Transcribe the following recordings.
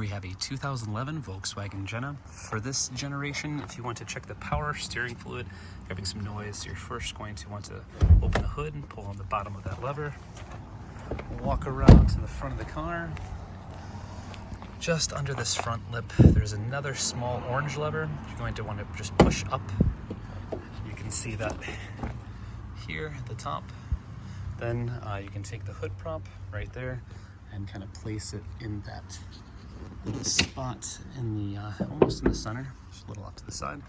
We have a 2011 Volkswagen Jetta. For this generation, if you want to check the power steering fluid, you're having some noise, you're first going to want to open the hood and pull on the bottom of that lever. Walk around to the front of the car. Just under this front lip, there's another small orange lever. You're going to want to just push up. You can see that here at the top. Then you can take the hood prop right there and kind of place it in that little spot in the almost in the center, just a little off to the side.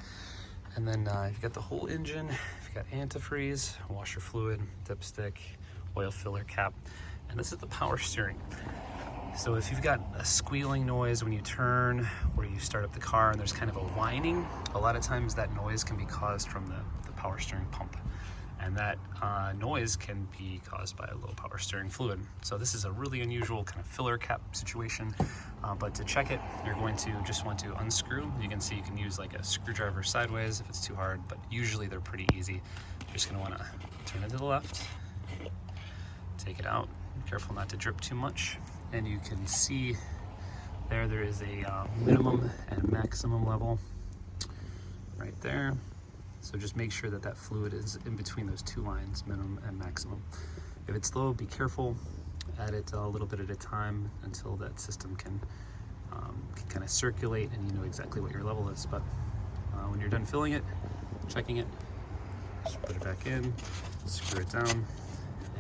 And then you've got the whole engine. You've got antifreeze, washer fluid, dipstick, oil filler cap, and this is the power steering. So if you've got a squealing noise when you turn or you start up the car and there's kind of a whining, a lot of times that noise can be caused from the power steering pump. And that noise can be caused by a low power steering fluid. So this is a really unusual kind of filler cap situation, but to check it, you're going to just want to unscrew. You can see you can use like a screwdriver sideways if it's too hard, but usually they're pretty easy. You're just gonna wanna turn it to the left, take it out, be careful not to drip too much. And you can see there is a minimum and maximum level right there. So just make sure that that fluid is in between those two lines, minimum and maximum. If it's low, be careful. Add it a little bit at a time until that system can kind of circulate and you know exactly what your level is. But when you're done filling it, checking it, just put it back in, screw it down,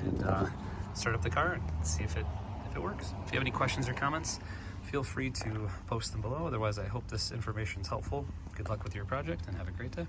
and start up the car and see if it works. If you have any questions or comments, feel free to post them below. Otherwise, I hope this information is helpful. Good luck with your project and have a great day.